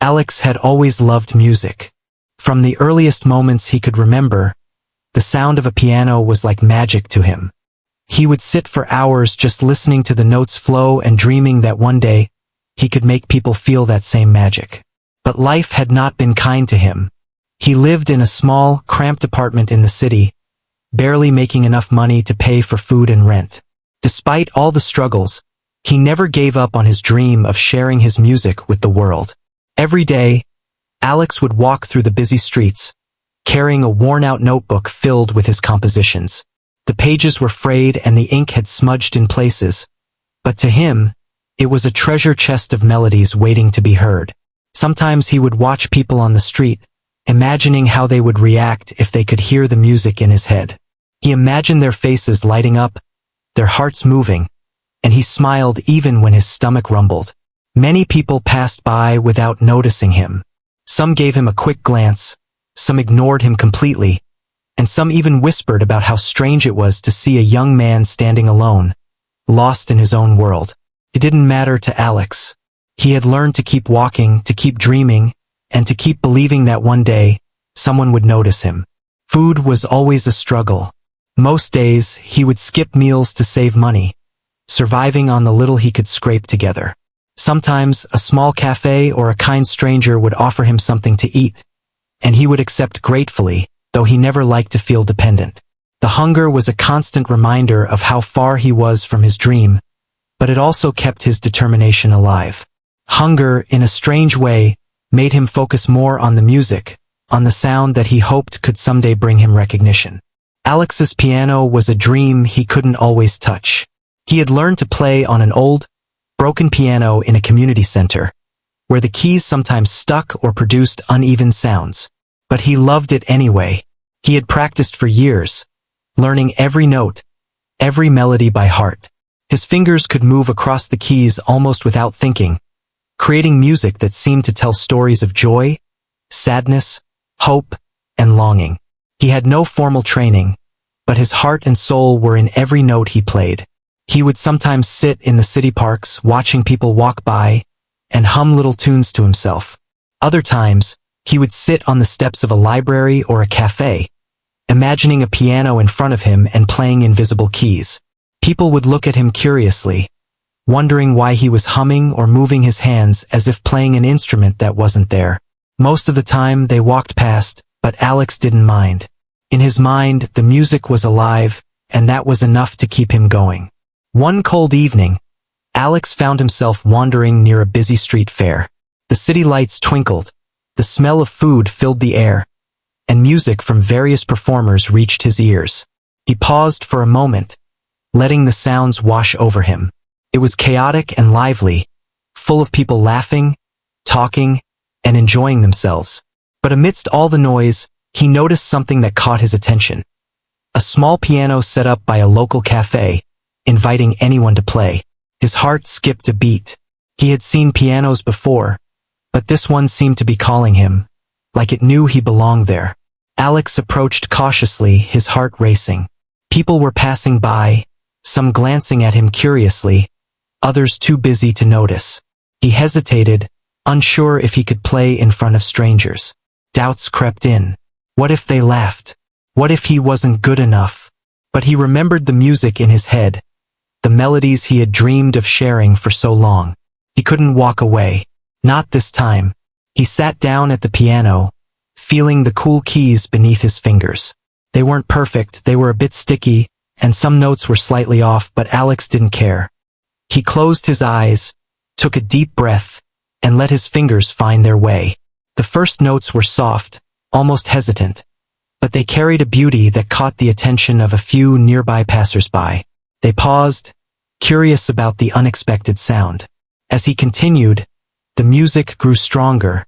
Alex had always loved music. From the earliest moments he could remember, the sound of a piano was like magic to him. He would sit for hours just listening to the notes flow and dreaming that one day he could make people feel that same magic. But life had not been kind to him. He lived in a small, cramped apartment in the city, barely making enough money to pay for food and rent. Despite all the struggles, he never gave up on his dream of sharing his music with the world. Every day, Alex would walk through the busy streets, carrying a worn-out notebook filled with his compositions. The pages were frayed and the ink had smudged in places, but to him, it was a treasure chest of melodies waiting to be heard. Sometimes he would watch people on the street, imagining how they would react if they could hear the music in his head. He imagined their faces lighting up, their hearts moving, and he smiled even when his stomach rumbled. Many people passed by without noticing him. Some gave him a quick glance, some ignored him completely, and some even whispered about how strange it was to see a young man standing alone, lost in his own world. It didn't matter to Alex. He had learned to keep walking, to keep dreaming, and to keep believing that one day, someone would notice him. Food was always a struggle. Most days, he would skip meals to save money, surviving on the little he could scrape together. Sometimes, a small cafe or a kind stranger would offer him something to eat, and he would accept gratefully, though he never liked to feel dependent. The hunger was a constant reminder of how far he was from his dream, but it also kept his determination alive. Hunger, in a strange way, made him focus more on the music, on the sound that he hoped could someday bring him recognition. Alex's piano was a dream he couldn't always touch. He had learned to play on an old, broken piano in a community center, where the keys sometimes stuck or produced uneven sounds. But he loved it anyway. He had practiced for years, learning every note, every melody by heart. His fingers could move across the keys almost without thinking, creating music that seemed to tell stories of joy, sadness, hope, and longing. He had no formal training, but his heart and soul were in every note he played. He would sometimes sit in the city parks watching people walk by and hum little tunes to himself. Other times, he would sit on the steps of a library or a cafe, imagining a piano in front of him and playing invisible keys. People would look at him curiously, wondering why he was humming or moving his hands as if playing an instrument that wasn't there. Most of the time they walked past, but Alex didn't mind. In his mind, the music was alive, and that was enough to keep him going. One cold evening, Alex found himself wandering near a busy street fair. The city lights twinkled, the smell of food filled the air, and music from various performers reached his ears. He paused for a moment, letting the sounds wash over him. It was chaotic and lively, full of people laughing, talking, and enjoying themselves. But amidst all the noise, he noticed something that caught his attention. A small piano set up by a local cafe, inviting anyone to play. His heart skipped a beat. He had seen pianos before, but this one seemed to be calling him, like it knew he belonged there. Alex approached cautiously, his heart racing. People were passing by, some glancing at him curiously, others too busy to notice. He hesitated, unsure if he could play in front of strangers. Doubts crept in. What if they laughed? What if he wasn't good enough? But he remembered the music in his head, the melodies he had dreamed of sharing for so long. He couldn't walk away. Not this time. He sat down at the piano, feeling the cool keys beneath his fingers. They weren't perfect, they were a bit sticky, and some notes were slightly off, but Alex didn't care. He closed his eyes, took a deep breath, and let his fingers find their way. The first notes were soft, almost hesitant, but they carried a beauty that caught the attention of a few nearby passers-by. They paused, curious about the unexpected sound. As he continued, the music grew stronger,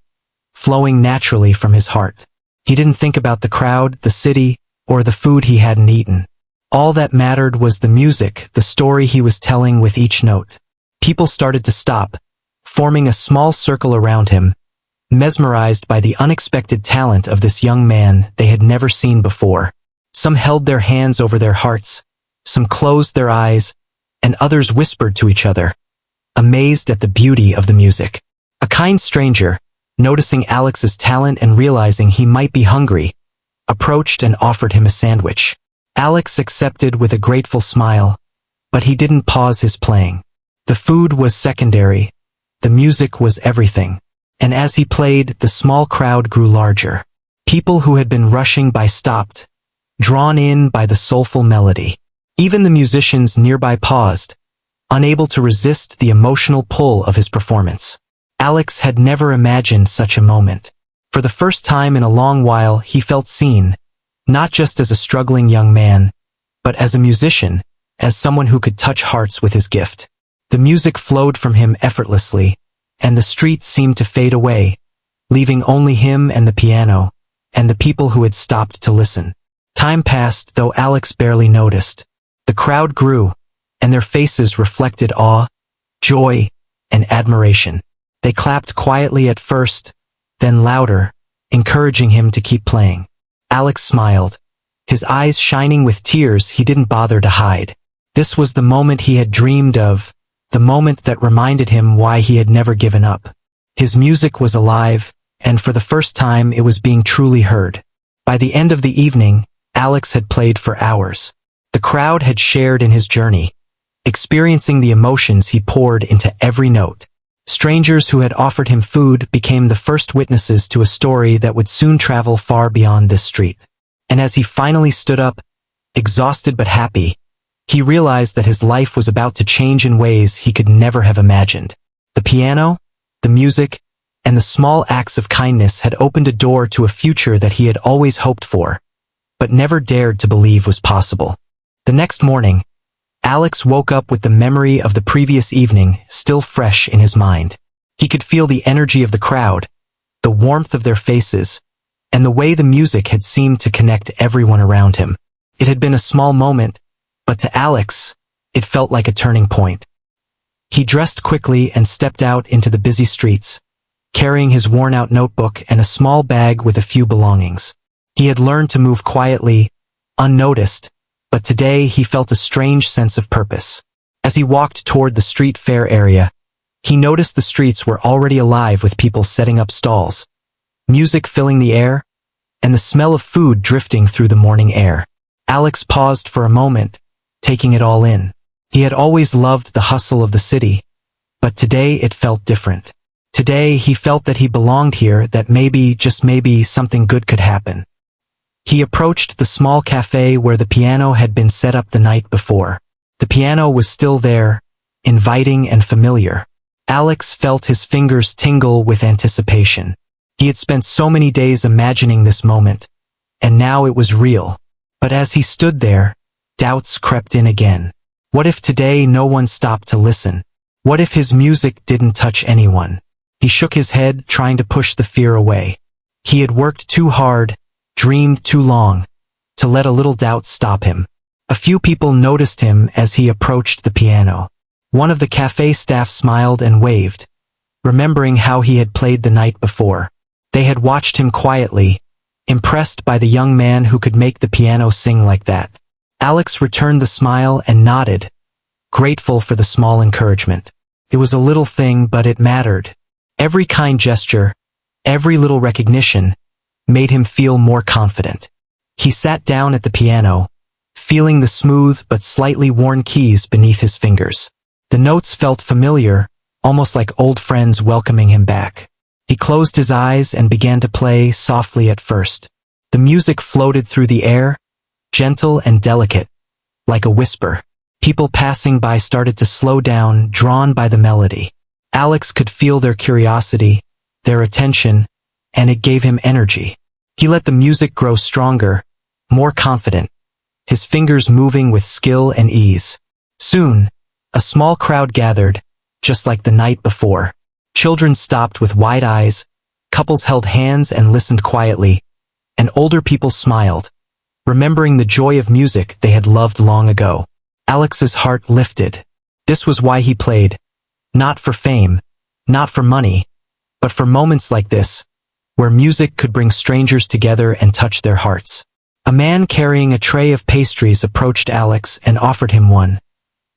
flowing naturally from his heart. He didn't think about the crowd, the city, or the food he hadn't eaten. All that mattered was the music, the story he was telling with each note. People started to stop, forming a small circle around him, mesmerized by the unexpected talent of this young man they had never seen before. Some held their hands over their hearts, some closed their eyes, and others whispered to each other, amazed at the beauty of the music. A kind stranger, noticing Alex's talent and realizing he might be hungry, approached and offered him a sandwich. Alex accepted with a grateful smile, but he didn't pause his playing. The food was secondary, the music was everything. And as he played, the small crowd grew larger. People who had been rushing by stopped, drawn in by the soulful melody. Even the musicians nearby paused, unable to resist the emotional pull of his performance. Alex had never imagined such a moment. For the first time in a long while, he felt seen, not just as a struggling young man, but as a musician, as someone who could touch hearts with his gift. The music flowed from him effortlessly, and the street seemed to fade away, leaving only him and the piano, and the people who had stopped to listen. Time passed, though Alex barely noticed. The crowd grew, and their faces reflected awe, joy, and admiration. They clapped quietly at first, then louder, encouraging him to keep playing. Alex smiled, his eyes shining with tears he didn't bother to hide. This was the moment he had dreamed of, the moment that reminded him why he had never given up. His music was alive, and for the first time it was being truly heard. By the end of the evening, Alex had played for hours. The crowd had shared in his journey, experiencing the emotions he poured into every note. Strangers who had offered him food became the first witnesses to a story that would soon travel far beyond this street. And as he finally stood up, exhausted but happy, he realized that his life was about to change in ways he could never have imagined. The piano, the music, and the small acts of kindness had opened a door to a future that he had always hoped for, but never dared to believe was possible. The next morning, Alex woke up with the memory of the previous evening still fresh in his mind. He could feel the energy of the crowd, the warmth of their faces, and the way the music had seemed to connect everyone around him. It had been a small moment, but to Alex, it felt like a turning point. He dressed quickly and stepped out into the busy streets, carrying his worn-out notebook and a small bag with a few belongings. He had learned to move quietly, unnoticed, but today he felt a strange sense of purpose. As he walked toward the street fair area, he noticed the streets were already alive with people setting up stalls, music filling the air, and the smell of food drifting through the morning air. Alex paused for a moment, taking it all in. He had always loved the hustle of the city, but today it felt different. Today he felt that he belonged here, that maybe, just maybe, something good could happen. He approached the small cafe where the piano had been set up the night before. The piano was still there, inviting and familiar. Alex felt his fingers tingle with anticipation. He had spent so many days imagining this moment, and now it was real. But as he stood there, doubts crept in again. What if today no one stopped to listen? What if his music didn't touch anyone? He shook his head, trying to push the fear away. He had worked too hard, dreamed too long, to let a little doubt stop him. A few people noticed him as he approached the piano. One of the cafe staff smiled and waved, remembering how he had played the night before. They had watched him quietly, impressed by the young man who could make the piano sing like that. Alex returned the smile and nodded, grateful for the small encouragement. It was a little thing, but it mattered. Every kind gesture, every little recognition, made him feel more confident. He sat down at the piano, feeling the smooth but slightly worn keys beneath his fingers. The notes felt familiar, almost like old friends welcoming him back. He closed his eyes and began to play softly at first. The music floated through the air, gentle and delicate, like a whisper. People passing by started to slow down, drawn by the melody. Alex could feel their curiosity, their attention, and it gave him energy. He let the music grow stronger, more confident, his fingers moving with skill and ease. Soon, a small crowd gathered, just like the night before. Children stopped with wide eyes, couples held hands and listened quietly, and older people smiled, remembering the joy of music they had loved long ago. Alex's heart lifted. This was why he played. Not for fame, not for money, but for moments like this, where music could bring strangers together and touch their hearts. A man carrying a tray of pastries approached Alex and offered him one,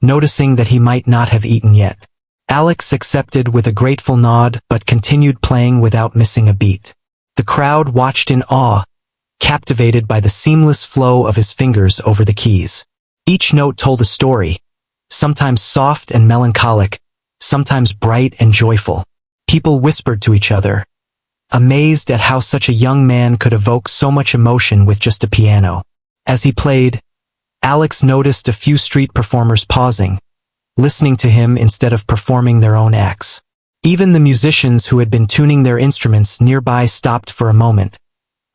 noticing that he might not have eaten yet. Alex accepted with a grateful nod but continued playing without missing a beat. The crowd watched in awe, captivated by the seamless flow of his fingers over the keys. Each note told a story, sometimes soft and melancholic, sometimes bright and joyful. People whispered to each other, amazed at how such a young man could evoke so much emotion with just a piano. As he played, Alex noticed a few street performers pausing, listening to him instead of performing their own acts. Even the musicians who had been tuning their instruments nearby stopped for a moment,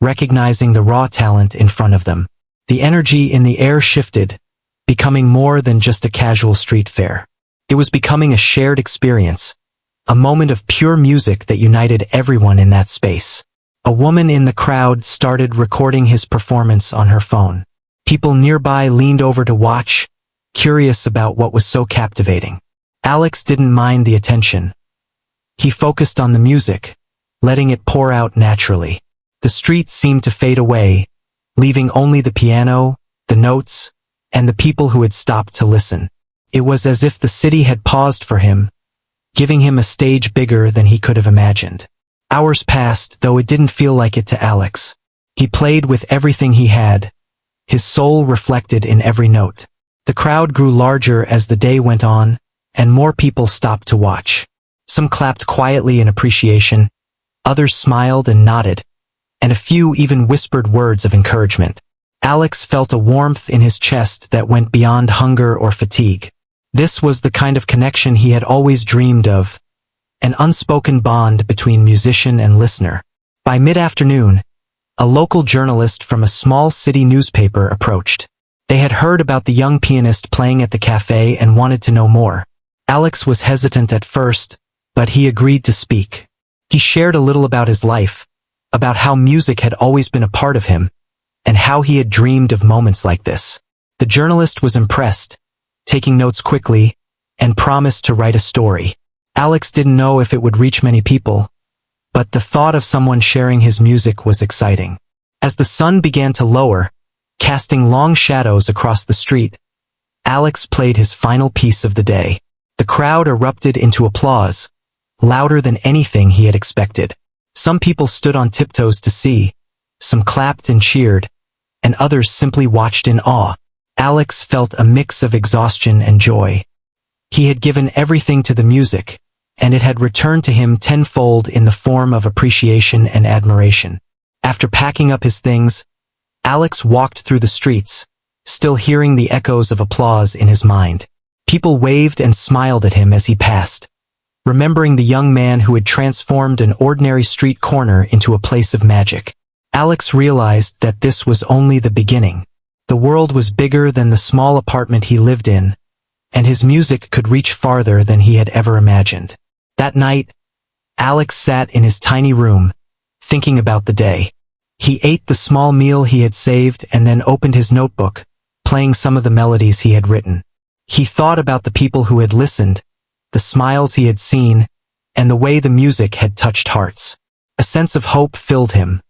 recognizing the raw talent in front of them. The energy in the air shifted, becoming more than just a casual street fair. It was becoming a shared experience, a moment of pure music that united everyone in that space. A woman in the crowd started recording his performance on her phone. People nearby leaned over to watch, curious about what was so captivating. Alex didn't mind the attention. He focused on the music, letting it pour out naturally. The street seemed to fade away, leaving only the piano, the notes, and the people who had stopped to listen. It was as if the city had paused for him, giving him a stage bigger than he could have imagined. Hours passed, though it didn't feel like it to Alex. He played with everything he had, his soul reflected in every note. The crowd grew larger as the day went on, and more people stopped to watch. Some clapped quietly in appreciation, others smiled and nodded, and a few even whispered words of encouragement. Alex felt a warmth in his chest that went beyond hunger or fatigue. This was the kind of connection he had always dreamed of, an unspoken bond between musician and listener. By mid-afternoon, a local journalist from a small city newspaper approached. They had heard about the young pianist playing at the cafe and wanted to know more. Alex was hesitant at first, but he agreed to speak. He shared a little about his life, about how music had always been a part of him, and how he had dreamed of moments like this. The journalist was impressed, taking notes quickly, and promised to write a story. Alex didn't know if it would reach many people, but the thought of someone sharing his music was exciting. As the sun began to lower, casting long shadows across the street, Alex played his final piece of the day. The crowd erupted into applause, louder than anything he had expected. Some people stood on tiptoes to see, some clapped and cheered, and others simply watched in awe. Alex felt a mix of exhaustion and joy. He had given everything to the music, and it had returned to him tenfold in the form of appreciation and admiration. After packing up his things, Alex walked through the streets, still hearing the echoes of applause in his mind. People waved and smiled at him as he passed, remembering the young man who had transformed an ordinary street corner into a place of magic. Alex realized that this was only the beginning. The world was bigger than the small apartment he lived in, and his music could reach farther than he had ever imagined. That night, Alex sat in his tiny room, thinking about the day. He ate the small meal he had saved and then opened his notebook, playing some of the melodies he had written. He thought about the people who had listened, the smiles he had seen, and the way the music had touched hearts. A sense of hope filled him,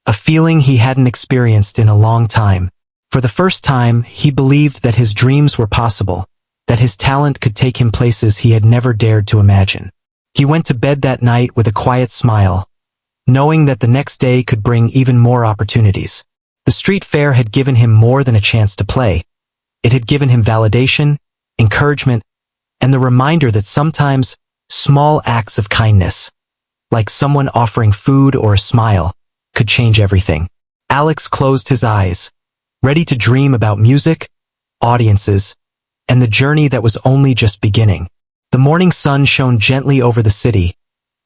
a feeling he hadn't experienced in a long time. For the first time, he believed that his dreams were possible, that his talent could take him places he had never dared to imagine. He went to bed that night with a quiet smile, knowing that the next day could bring even more opportunities. The street fair had given him more than a chance to play. It had given him validation, encouragement, and the reminder that sometimes small acts of kindness, like someone offering food or a smile, could change everything. Alex closed his eyes, ready to dream about music, audiences, and the journey that was only just beginning. The morning sun shone gently over the city,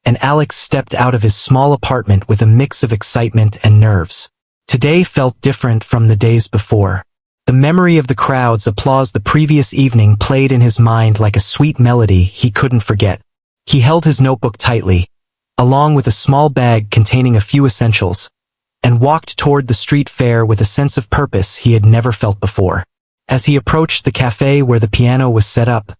and Alex stepped out of his small apartment with a mix of excitement and nerves. Today felt different from the days before. The memory of the crowd's applause the previous evening played in his mind like a sweet melody he couldn't forget. He held his notebook tightly, along with a small bag containing a few essentials, and walked toward the street fair with a sense of purpose he had never felt before. As he approached the cafe where the piano was set up,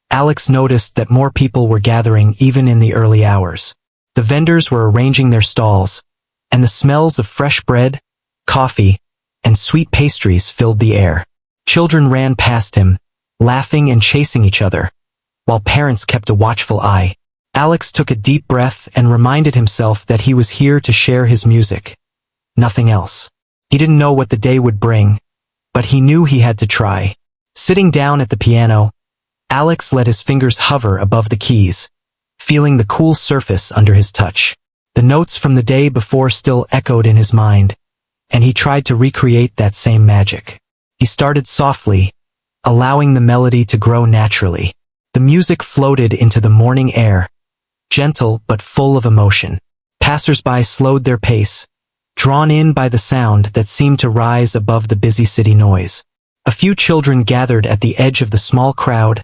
Alex noticed that more people were gathering even in the early hours. The vendors were arranging their stalls, and the smells of fresh bread, coffee, and sweet pastries filled the air. Children ran past him, laughing and chasing each other, while parents kept a watchful eye. Alex took a deep breath and reminded himself that he was here to share his music. Nothing else. He didn't know what the day would bring, but he knew he had to try. Sitting down at the piano, Alex let his fingers hover above the keys, feeling the cool surface under his touch. The notes from the day before still echoed in his mind, and he tried to recreate that same magic. He started softly, allowing the melody to grow naturally. The music floated into the morning air, gentle but full of emotion. Passers-by slowed their pace, drawn in by the sound that seemed to rise above the busy city noise. A few children gathered at the edge of the small crowd,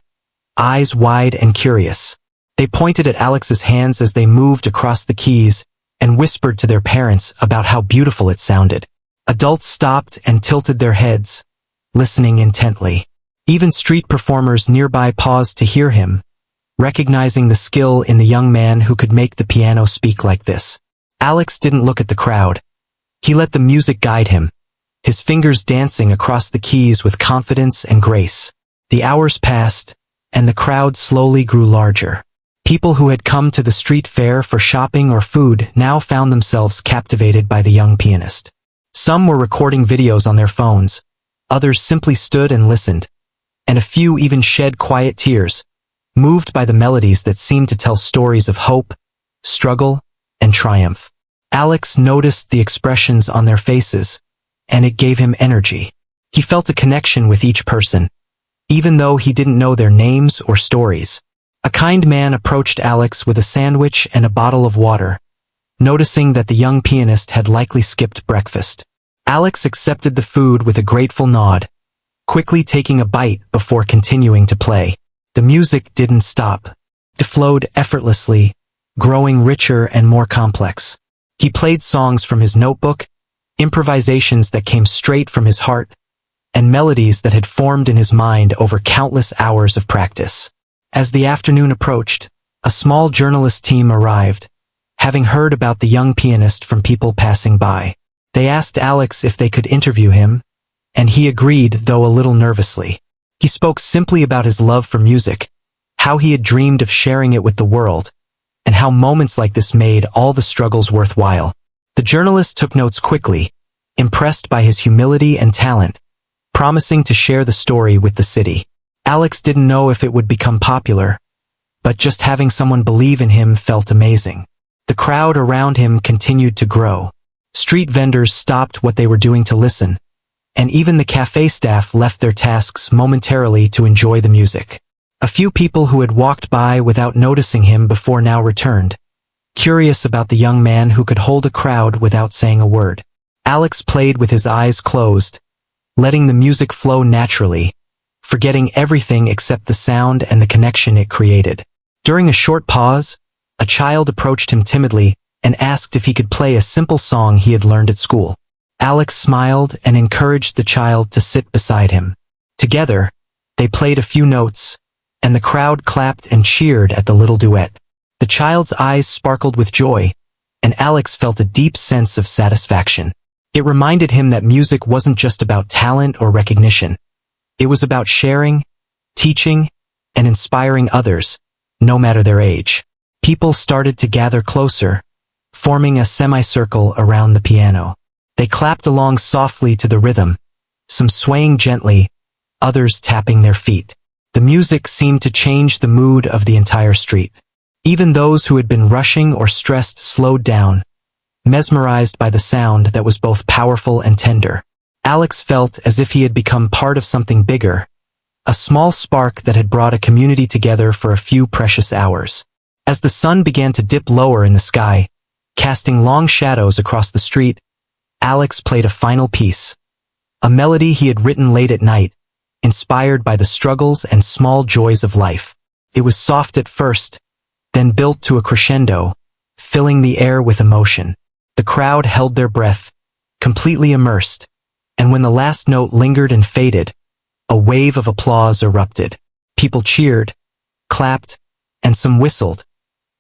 eyes wide and curious. They pointed at Alex's hands as they moved across the keys and whispered to their parents about how beautiful it sounded. Adults stopped and tilted their heads, listening intently. Even street performers nearby paused to hear him, recognizing the skill in the young man who could make the piano speak like this. Alex didn't look at the crowd. He let the music guide him, his fingers dancing across the keys with confidence and grace. The hours passed, and the crowd slowly grew larger. People who had come to the street fair for shopping or food now found themselves captivated by the young pianist. Some were recording videos on their phones, others simply stood and listened, and a few even shed quiet tears, moved by the melodies that seemed to tell stories of hope, struggle, and triumph. Alex noticed the expressions on their faces, and it gave him energy. He felt a connection with each person, even though he didn't know their names or stories. A kind man approached Alex with a sandwich and a bottle of water, noticing that the young pianist had likely skipped breakfast. Alex accepted the food with a grateful nod, quickly taking a bite before continuing to play. The music didn't stop. It flowed effortlessly, growing richer and more complex. He played songs from his notebook, improvisations that came straight from his heart, and melodies that had formed in his mind over countless hours of practice. As the afternoon approached, a small journalist team arrived, having heard about the young pianist from people passing by. They asked Alex if they could interview him, and he agreed, though a little nervously. He spoke simply about his love for music, how he had dreamed of sharing it with the world, and how moments like this made all the struggles worthwhile. The journalist took notes quickly, impressed by his humility and talent, promising to share the story with the city. Alex didn't know if it would become popular, but just having someone believe in him felt amazing. The crowd around him continued to grow. Street vendors stopped what they were doing to listen, and even the cafe staff left their tasks momentarily to enjoy the music. A few people who had walked by without noticing him before now returned, curious about the young man who could hold a crowd without saying a word. Alex played with his eyes closed, letting the music flow naturally, forgetting everything except the sound and the connection it created. During a short pause, a child approached him timidly and asked if he could play a simple song he had learned at school. Alex smiled and encouraged the child to sit beside him. Together, they played a few notes, and the crowd clapped and cheered at the little duet. The child's eyes sparkled with joy, and Alex felt a deep sense of satisfaction. It reminded him that music wasn't just about talent or recognition. It was about sharing, teaching, and inspiring others, no matter their age. People started to gather closer, forming a semicircle around the piano. They clapped along softly to the rhythm, some swaying gently, others tapping their feet. The music seemed to change the mood of the entire street. Even those who had been rushing or stressed slowed down, mesmerized by the sound that was both powerful and tender. Alex felt as if he had become part of something bigger, a small spark that had brought a community together for a few precious hours. As the sun began to dip lower in the sky, casting long shadows across the street, Alex played a final piece, a melody he had written late at night, inspired by the struggles and small joys of life. It was soft at first, then built to a crescendo, filling the air with emotion. The crowd held their breath, completely immersed, and when the last note lingered and faded, a wave of applause erupted. People cheered, clapped, and some whistled,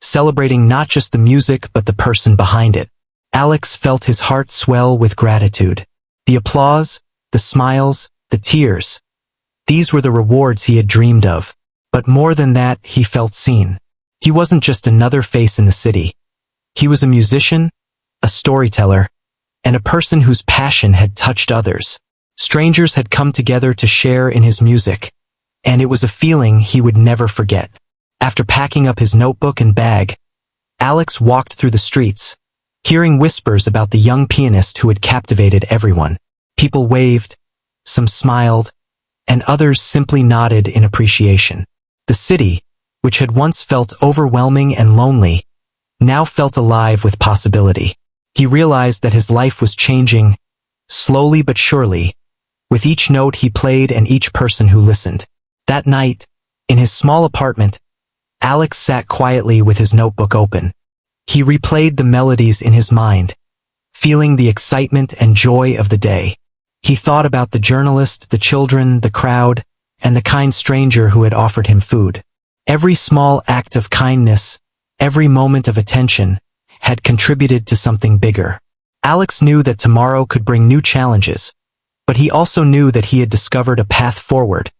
celebrating not just the music but the person behind it. Alex felt his heart swell with gratitude. The applause, the smiles, the tears, these were the rewards he had dreamed of. But more than that, he felt seen. He wasn't just another face in the city. He was a musician, a storyteller, and a person whose passion had touched others. Strangers had come together to share in his music, and it was a feeling he would never forget. After packing up his notebook and bag, Alex walked through the streets, hearing whispers about the young pianist who had captivated everyone. People waved, some smiled, and others simply nodded in appreciation. The city, which had once felt overwhelming and lonely, now felt alive with possibility. He realized that his life was changing, slowly but surely, with each note he played and each person who listened. That night, in his small apartment, Alex sat quietly with his notebook open. He replayed the melodies in his mind, feeling the excitement and joy of the day. He thought about the journalist, the children, the crowd, and the kind stranger who had offered him food. Every small act of kindness, every moment of attention, had contributed to something bigger. Alex knew that tomorrow could bring new challenges, but he also knew that he had discovered a path forward,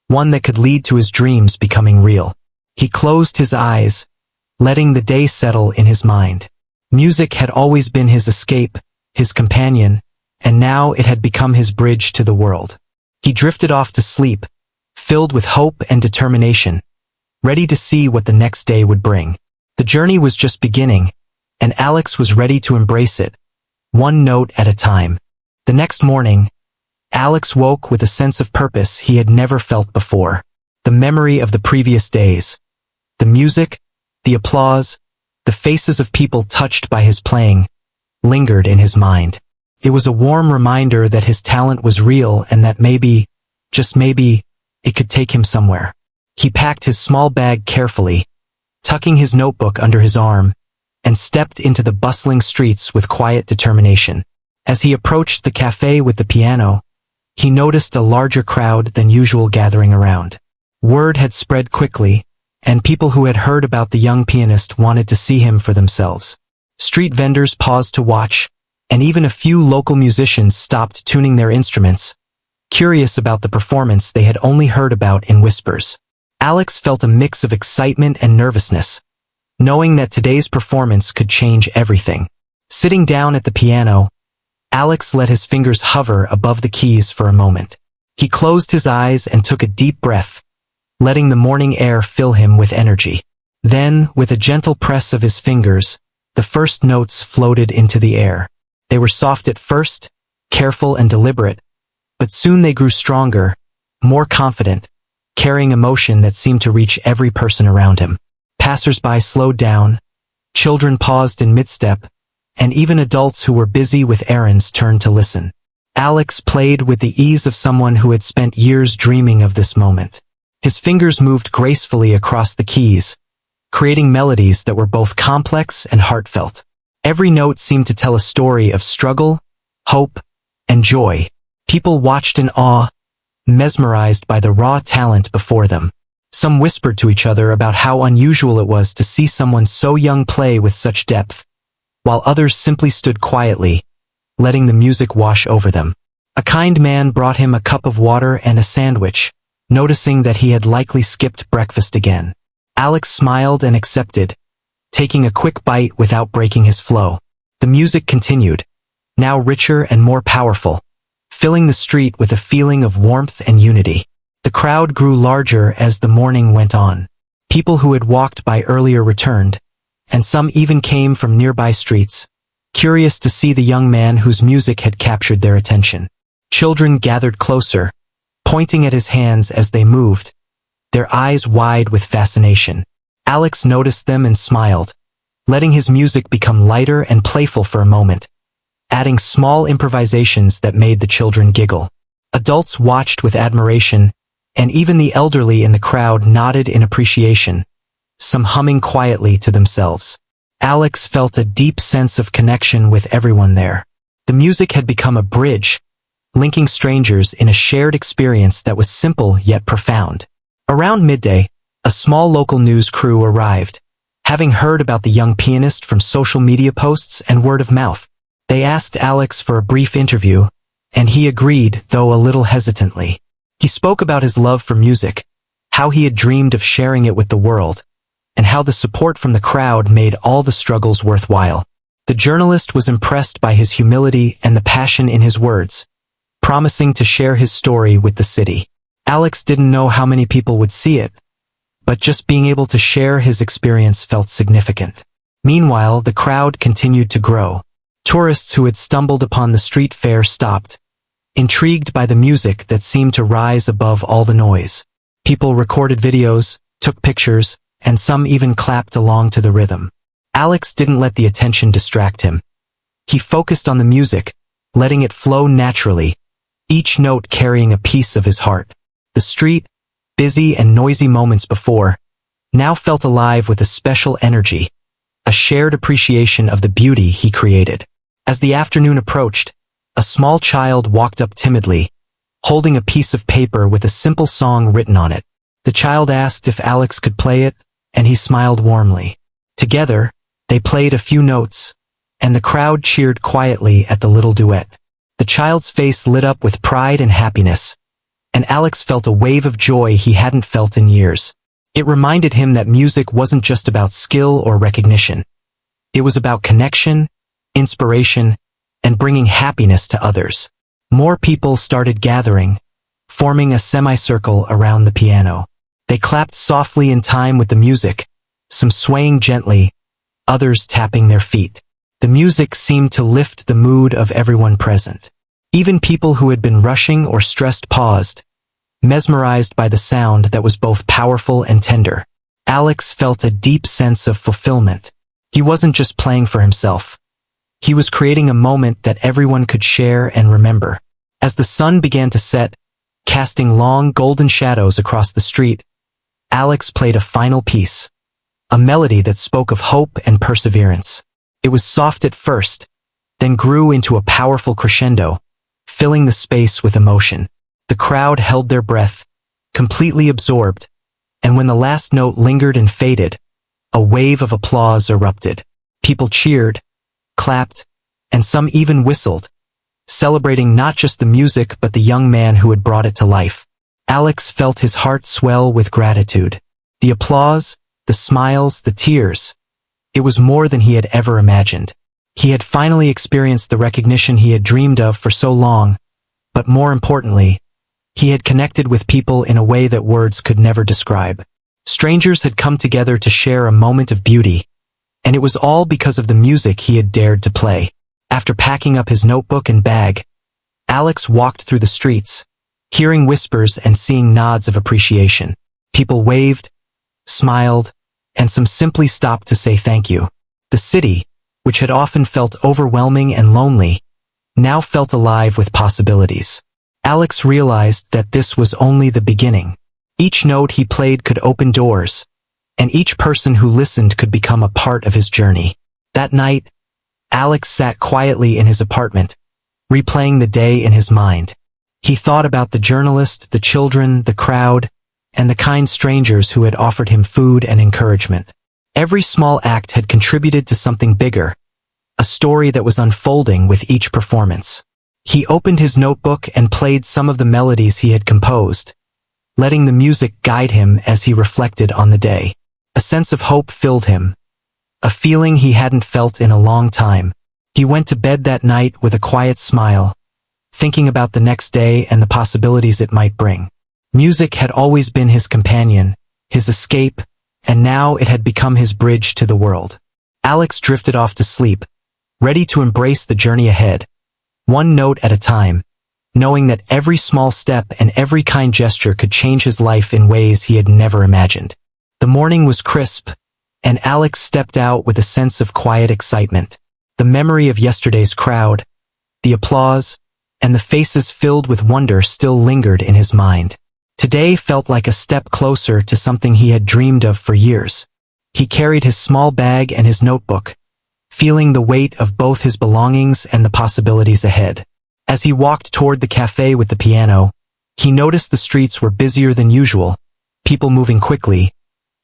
one that could lead to his dreams becoming real. He closed his eyes, letting the day settle in his mind. Music had always been his escape, his companion, and now it had become his bridge to the world. He drifted off to sleep, filled with hope and determination, ready to see what the next day would bring. The journey was just beginning, and Alex was ready to embrace it, one note at a time. The next morning, Alex woke with a sense of purpose he had never felt before. The memory of the previous days, the music, the applause, the faces of people touched by his playing, lingered in his mind. It was a warm reminder that his talent was real and that maybe, just maybe, it could take him somewhere. He packed his small bag carefully, tucking his notebook under his arm, and stepped into the bustling streets with quiet determination. As he approached the cafe with the piano, he noticed a larger crowd than usual gathering around. Word had spread quickly, and people who had heard about the young pianist wanted to see him for themselves. Street vendors paused to watch, and even a few local musicians stopped tuning their instruments, curious about the performance they had only heard about in whispers. Alex felt a mix of excitement and nervousness, knowing that today's performance could change everything. Sitting down at the piano, Alex let his fingers hover above the keys for a moment. He closed his eyes and took a deep breath, letting the morning air fill him with energy. Then, with a gentle press of his fingers, the first notes floated into the air. They were soft at first, careful and deliberate, but soon they grew stronger, more confident, carrying emotion that seemed to reach every person around him. Passers-by slowed down, children paused in mid-step, and even adults who were busy with errands turned to listen. Alex played with the ease of someone who had spent years dreaming of this moment. His fingers moved gracefully across the keys, creating melodies that were both complex and heartfelt. Every note seemed to tell a story of struggle, hope, and joy. People watched in awe, mesmerized by the raw talent before them. Some whispered to each other about how unusual it was to see someone so young play with such depth, while others simply stood quietly, letting the music wash over them. A kind man brought him a cup of water and a sandwich, noticing that he had likely skipped breakfast again. Alex smiled and accepted, taking a quick bite without breaking his flow. The music continued, now richer and more powerful, filling the street with a feeling of warmth and unity. The crowd grew larger as the morning went on. People who had walked by earlier returned, and some even came from nearby streets, curious to see the young man whose music had captured their attention. Children gathered closer, pointing at his hands as they moved, their eyes wide with fascination. Alex noticed them and smiled, letting his music become lighter and playful for a moment, adding small improvisations that made the children giggle. Adults watched with admiration, and even the elderly in the crowd nodded in appreciation, some humming quietly to themselves. Alex felt a deep sense of connection with everyone there. The music had become a bridge, linking strangers in a shared experience that was simple yet profound. Around midday, a small local news crew arrived, having heard about the young pianist from social media posts and word of mouth. They asked Alex for a brief interview, and he agreed, though a little hesitantly. He spoke about his love for music, how he had dreamed of sharing it with the world, and how the support from the crowd made all the struggles worthwhile. The journalist was impressed by his humility and the passion in his words, promising to share his story with the city. Alex didn't know how many people would see it, but just being able to share his experience felt significant. Meanwhile, the crowd continued to grow. Tourists who had stumbled upon the street fair stopped, intrigued by the music that seemed to rise above all the noise. People recorded videos, took pictures, and some even clapped along to the rhythm. Alex didn't let the attention distract him. He focused on the music, letting it flow naturally, each note carrying a piece of his heart. The street, busy and noisy moments before, now felt alive with a special energy, a shared appreciation of the beauty he created. As the afternoon approached, a small child walked up timidly, holding a piece of paper with a simple song written on it. The child asked if Alex could play it, and he smiled warmly. Together, they played a few notes, and the crowd cheered quietly at the little duet. The child's face lit up with pride and happiness, and Alex felt a wave of joy he hadn't felt in years. It reminded him that music wasn't just about skill or recognition. It was about connection, inspiration, and bringing happiness to others. More people started gathering, forming a semicircle around the piano. They clapped softly in time with the music, some swaying gently, others tapping their feet. The music seemed to lift the mood of everyone present. Even people who had been rushing or stressed paused, mesmerized by the sound that was both powerful and tender. Alex felt a deep sense of fulfillment. He wasn't just playing for himself. He was creating a moment that everyone could share and remember. As the sun began to set, casting long golden shadows across the street, Alex played a final piece, a melody that spoke of hope and perseverance. It was soft at first, then grew into a powerful crescendo, filling the space with emotion. The crowd held their breath, completely absorbed, and when the last note lingered and faded, a wave of applause erupted. People cheered, clapped, and some even whistled, celebrating not just the music but the young man who had brought it to life. Alex felt his heart swell with gratitude. The applause, the smiles, the tears. It was more than he had ever imagined. He had finally experienced the recognition he had dreamed of for so long, but more importantly, he had connected with people in a way that words could never describe. Strangers had come together to share a moment of beauty, and it was all because of the music he had dared to play. After packing up his notebook and bag, Alex walked through the streets, hearing whispers and seeing nods of appreciation. People waved, smiled, and some simply stopped to say thank you. The city, which had often felt overwhelming and lonely, now felt alive with possibilities. Alex realized that this was only the beginning. Each note he played could open doors, and each person who listened could become a part of his journey. That night, Alex sat quietly in his apartment, replaying the day in his mind. He thought about the journalist, the children, the crowd, and the kind strangers who had offered him food and encouragement. Every small act had contributed to something bigger, a story that was unfolding with each performance. He opened his notebook and played some of the melodies he had composed, letting the music guide him as he reflected on the day. A sense of hope filled him, a feeling he hadn't felt in a long time. He went to bed that night with a quiet smile, thinking about the next day and the possibilities it might bring. Music had always been his companion, his escape, and now it had become his bridge to the world. Alex drifted off to sleep, ready to embrace the journey ahead, one note at a time, knowing that every small step and every kind gesture could change his life in ways he had never imagined. The morning was crisp, and Alex stepped out with a sense of quiet excitement. The memory of yesterday's crowd, the applause, and the faces filled with wonder still lingered in his mind. Today felt like a step closer to something he had dreamed of for years. He carried his small bag and his notebook, feeling the weight of both his belongings and the possibilities ahead. As he walked toward the cafe with the piano, he noticed the streets were busier than usual, people moving quickly,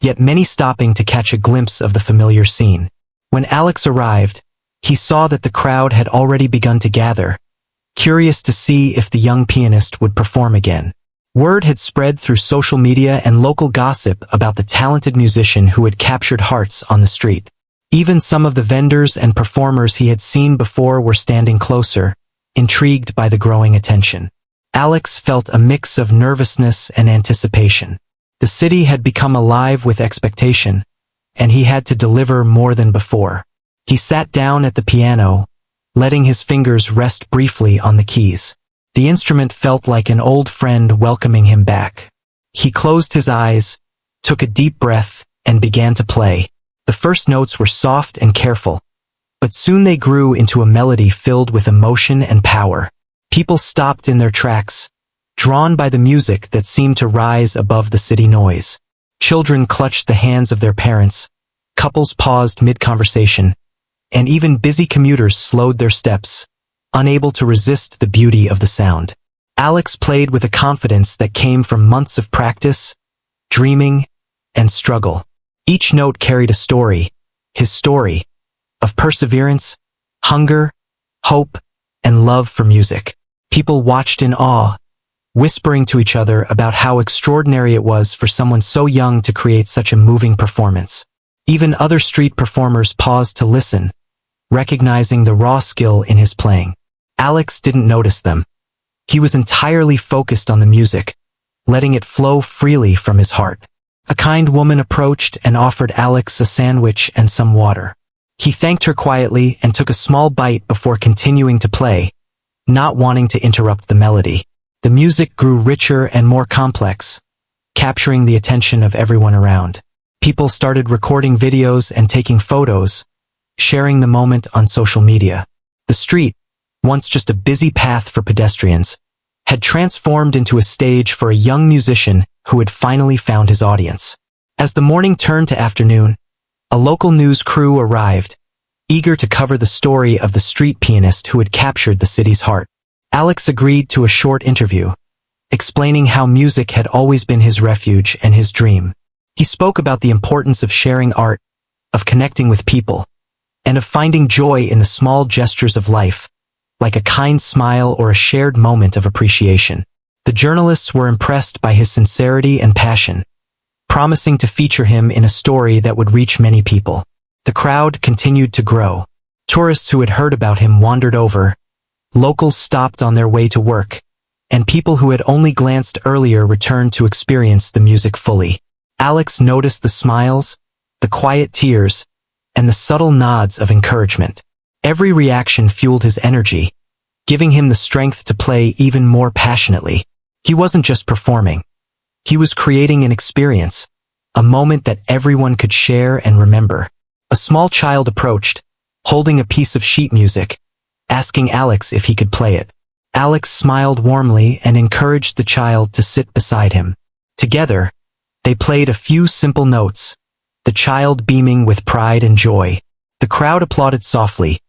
yet many stopping to catch a glimpse of the familiar scene. When Alex arrived, he saw that the crowd had already begun to gather, curious to see if the young pianist would perform again. Word had spread through social media and local gossip about the talented musician who had captured hearts on the street. Even some of the vendors and performers he had seen before were standing closer, intrigued by the growing attention. Alex felt a mix of nervousness and anticipation. The city had become alive with expectation, and he had to deliver more than before. He sat down at the piano, letting his fingers rest briefly on the keys. The instrument felt like an old friend welcoming him back. He closed his eyes, took a deep breath, and began to play. The first notes were soft and careful, but soon they grew into a melody filled with emotion and power. People stopped in their tracks, drawn by the music that seemed to rise above the city noise. Children clutched the hands of their parents, couples paused mid-conversation, and even busy commuters slowed their steps, unable to resist the beauty of the sound. Alex played with a confidence that came from months of practice, dreaming, and struggle. Each note carried a story, his story, of perseverance, hunger, hope, and love for music. People watched in awe, whispering to each other about how extraordinary it was for someone so young to create such a moving performance. Even other street performers paused to listen, recognizing the raw skill in his playing. Alex didn't notice them. He was entirely focused on the music, letting it flow freely from his heart. A kind woman approached and offered Alex a sandwich and some water. He thanked her quietly and took a small bite before continuing to play, not wanting to interrupt the melody. The music grew richer and more complex, capturing the attention of everyone around. People started recording videos and taking photos, sharing the moment on social media. The street, once just a busy path for pedestrians, had transformed into a stage for a young musician who had finally found his audience. As the morning turned to afternoon, a local news crew arrived, eager to cover the story of the street pianist who had captured the city's heart. Alex agreed to a short interview, explaining how music had always been his refuge and his dream. He spoke about the importance of sharing art, of connecting with people, and of finding joy in the small gestures of life, like a kind smile or a shared moment of appreciation. The journalists were impressed by his sincerity and passion, promising to feature him in a story that would reach many people. The crowd continued to grow. Tourists who had heard about him wandered over, locals stopped on their way to work, and people who had only glanced earlier returned to experience the music fully. Alex noticed the smiles, the quiet tears, and the subtle nods of encouragement. Every reaction fueled his energy, giving him the strength to play even more passionately. He wasn't just performing. He was creating an experience, a moment that everyone could share and remember. A small child approached, holding a piece of sheet music, asking Alex if he could play it. Alex smiled warmly and encouraged the child to sit beside him. Together, they played a few simple notes, the child beaming with pride and joy. The crowd applauded softly,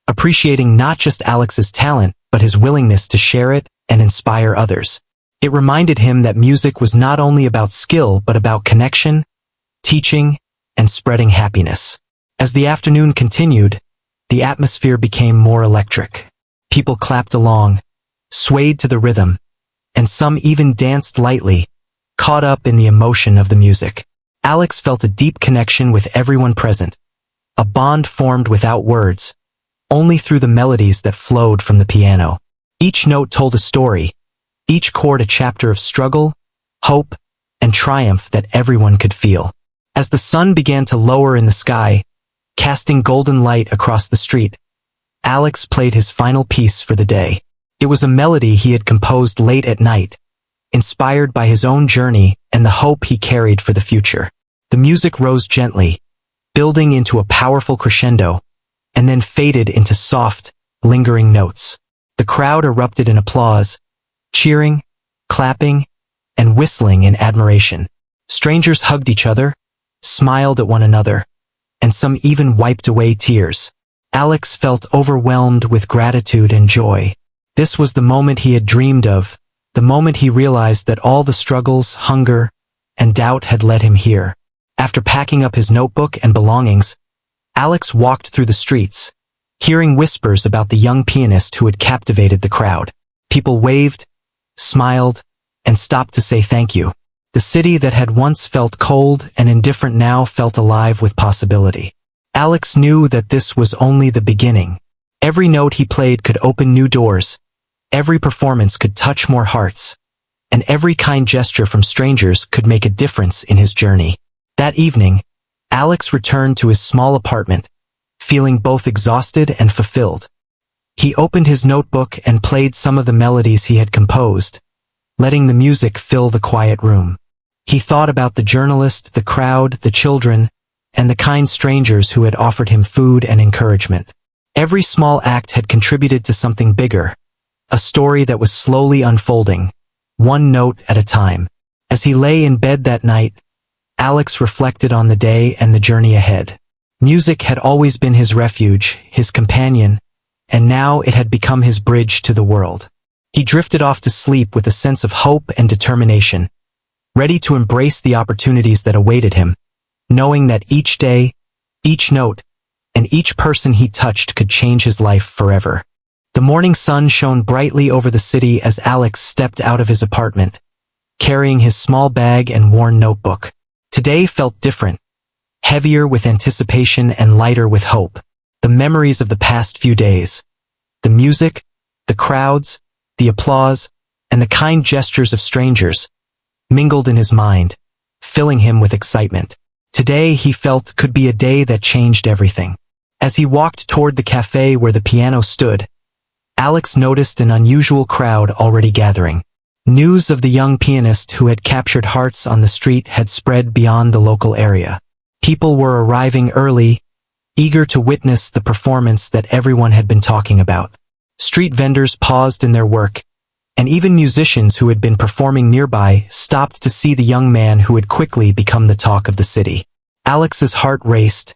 appreciating not just Alex's talent, but his willingness to share it and inspire others. It reminded him that music was not only about skill, but about connection, teaching, and spreading happiness. As the afternoon continued, the atmosphere became more electric. People clapped along, swayed to the rhythm, and some even danced lightly, caught up in the emotion of the music. Alex felt a deep connection with everyone present, a bond formed without words, only through the melodies that flowed from the piano. Each note told a story, each chord a chapter of struggle, hope, and triumph that everyone could feel. As the sun began to lower in the sky, casting golden light across the street, Alex played his final piece for the day. It was a melody he had composed late at night, inspired by his own journey and the hope he carried for the future. The music rose gently, building into a powerful crescendo, and then faded into soft, lingering notes. The crowd erupted in applause, cheering, clapping, and whistling in admiration. Strangers hugged each other, smiled at one another, and some even wiped away tears. Alex felt overwhelmed with gratitude and joy. This was the moment he had dreamed of, the moment he realized that all the struggles, hunger, and doubt had led him here. After packing up his notebook and belongings, Alex walked through the streets, hearing whispers about the young pianist who had captivated the crowd. People waved, smiled, and stopped to say thank you. The city that had once felt cold and indifferent now felt alive with possibility. Alex knew that this was only the beginning. Every note he played could open new doors, every performance could touch more hearts, and every kind gesture from strangers could make a difference in his journey. That evening, Alex returned to his small apartment, feeling both exhausted and fulfilled. He opened his notebook and played some of the melodies he had composed, letting the music fill the quiet room. He thought about the journalist, the crowd, the children, and the kind strangers who had offered him food and encouragement. Every small act had contributed to something bigger, a story that was slowly unfolding, one note at a time. As he lay in bed that night, Alex reflected on the day and the journey ahead. Music had always been his refuge, his companion, and now it had become his bridge to the world. He drifted off to sleep with a sense of hope and determination, ready to embrace the opportunities that awaited him, knowing that each day, each note, and each person he touched could change his life forever. The morning sun shone brightly over the city as Alex stepped out of his apartment, carrying his small bag and worn notebook. Today felt different, heavier with anticipation and lighter with hope. The memories of the past few days, the music, the crowds, the applause, and the kind gestures of strangers, mingled in his mind, filling him with excitement. Today, he felt, could be a day that changed everything. As he walked toward the cafe where the piano stood, Alex noticed an unusual crowd already gathering. News of the young pianist who had captured hearts on the street had spread beyond the local area. People were arriving early, eager to witness the performance that everyone had been talking about. Street vendors paused in their work, and even musicians who had been performing nearby stopped to see the young man who had quickly become the talk of the city. Alex's heart raced,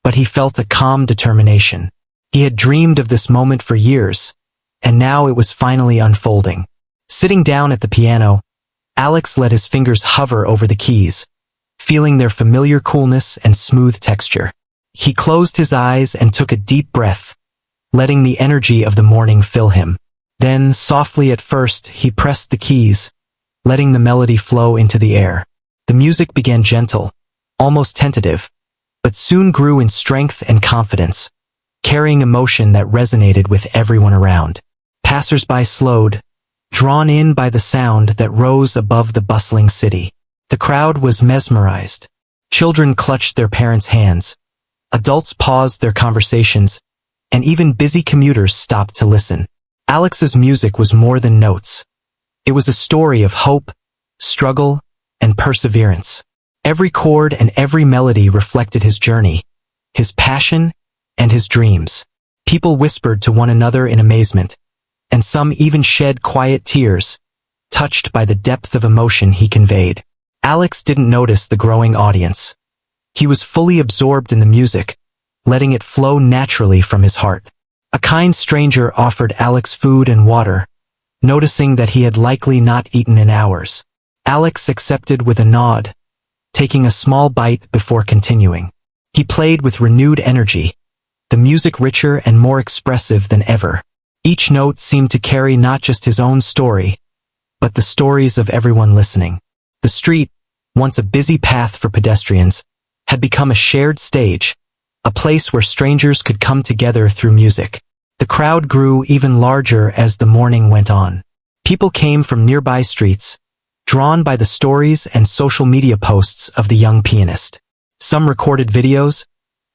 but he felt a calm determination. He had dreamed of this moment for years, and now it was finally unfolding. Sitting down at the piano, Alex let his fingers hover over the keys, feeling their familiar coolness and smooth texture. He closed his eyes and took a deep breath, letting the energy of the morning fill him. Then, softly at first, he pressed the keys, letting the melody flow into the air. The music began gentle, almost tentative, but soon grew in strength and confidence, carrying emotion that resonated with everyone around. Passers-by slowed, drawn in by the sound that rose above the bustling city. The crowd was mesmerized. Children clutched their parents' hands. Adults paused their conversations, and even busy commuters stopped to listen. Alex's music was more than notes. It was a story of hope, struggle, and perseverance. Every chord and every melody reflected his journey, his passion, and his dreams. People whispered to one another in amazement, and some even shed quiet tears, touched by the depth of emotion he conveyed. Alex didn't notice the growing audience. He was fully absorbed in the music, letting it flow naturally from his heart. A kind stranger offered Alex food and water, noticing that he had likely not eaten in hours. Alex accepted with a nod, taking a small bite before continuing. He played with renewed energy, the music richer and more expressive than ever. Each note seemed to carry not just his own story, but the stories of everyone listening. The street, once a busy path for pedestrians, had become a shared stage, a place where strangers could come together through music. The crowd grew even larger as the morning went on. People came from nearby streets, drawn by the stories and social media posts of the young pianist. Some recorded videos,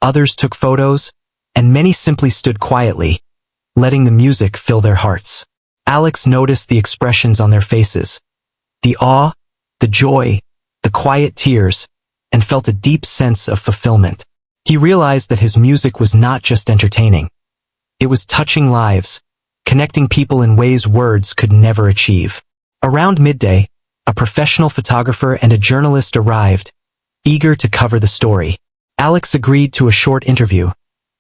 others took photos, and many simply stood quietly, letting the music fill their hearts. Alex noticed the expressions on their faces, the awe, the joy, the quiet tears, and felt a deep sense of fulfillment. He realized that his music was not just entertaining. It was touching lives, connecting people in ways words could never achieve. Around midday, a professional photographer and a journalist arrived, eager to cover the story. Alex agreed to a short interview,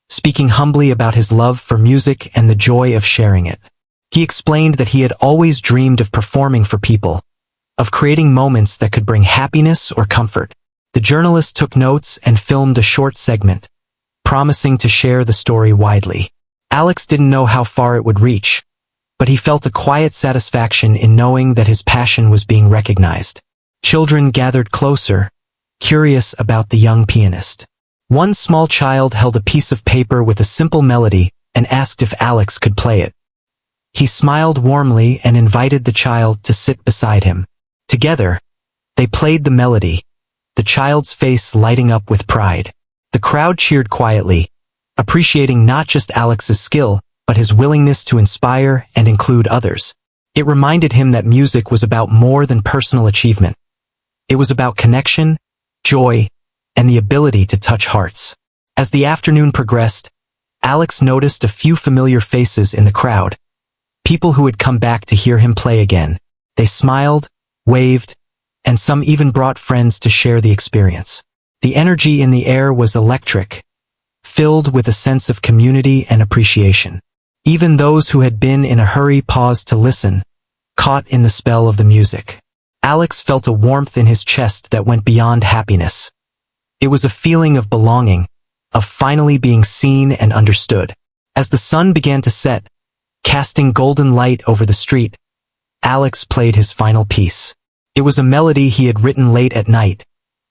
speaking humbly about his love for music and the joy of sharing it. He explained that he had always dreamed of performing for people, of creating moments that could bring happiness or comfort. The journalist took notes and filmed a short segment, promising to share the story widely. Alex didn't know how far it would reach, but he felt a quiet satisfaction in knowing that his passion was being recognized. Children gathered closer, curious about the young pianist. One small child held a piece of paper with a simple melody and asked if Alex could play it. He smiled warmly and invited the child to sit beside him. Together, they played the melody, the child's face lighting up with pride. The crowd cheered quietly, appreciating not just Alex's skill, but his willingness to inspire and include others. It reminded him that music was about more than personal achievement. It was about connection, joy, and the ability to touch hearts. As the afternoon progressed, Alex noticed a few familiar faces in the crowd, people who had come back to hear him play again. They smiled, waved, and some even brought friends to share the experience. The energy in the air was electric, filled with a sense of community and appreciation. Even those who had been in a hurry paused to listen, caught in the spell of the music. Alex felt a warmth in his chest that went beyond happiness. It was a feeling of belonging, of finally being seen and understood. As the sun began to set, casting golden light over the street, Alex played his final piece. It was a melody he had written late at night,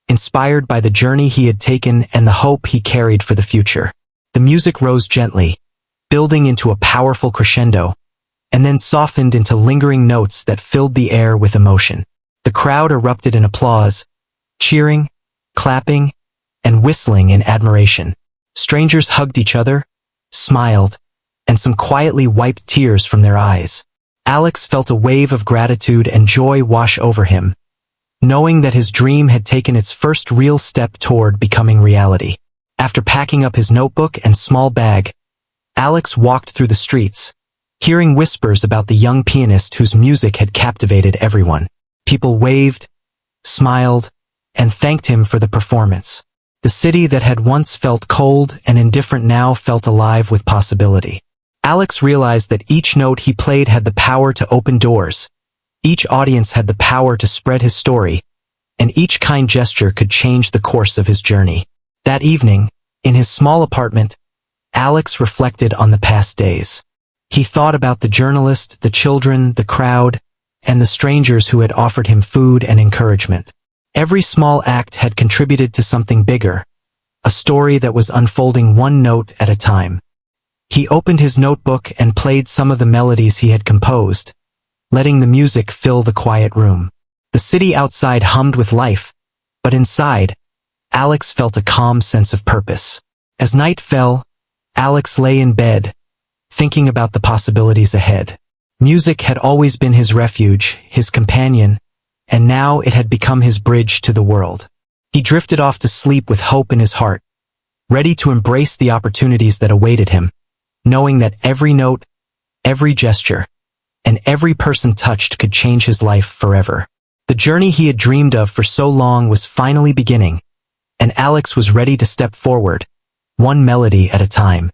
inspired by the journey he had taken and the hope he carried for the future. The music rose gently, building into a powerful crescendo, and then softened into lingering notes that filled the air with emotion. The crowd erupted in applause, cheering, clapping, and whistling in admiration. Strangers hugged each other, smiled, and some quietly wiped tears from their eyes. Alex felt a wave of gratitude and joy wash over him, knowing that his dream had taken its first real step toward becoming reality. After packing up his notebook and small bag, Alex walked through the streets, hearing whispers about the young pianist whose music had captivated everyone. People waved, smiled, and thanked him for the performance. The city that had once felt cold and indifferent now felt alive with possibility. Alex realized that each note he played had the power to open doors, each audience had the power to spread his story, and each kind gesture could change the course of his journey. That evening, in his small apartment, Alex reflected on the past days. He thought about the journalist, the children, the crowd, and the strangers who had offered him food and encouragement. Every small act had contributed to something bigger, a story that was unfolding one note at a time. He opened his notebook and played some of the melodies he had composed, letting the music fill the quiet room. The city outside hummed with life, but inside, Alex felt a calm sense of purpose. As night fell, Alex lay in bed, thinking about the possibilities ahead. Music had always been his refuge, his companion, and now it had become his bridge to the world. He drifted off to sleep with hope in his heart, ready to embrace the opportunities that awaited him, knowing that every note, every gesture, and every person touched could change his life forever. The journey he had dreamed of for so long was finally beginning, and Alex was ready to step forward, one melody at a time.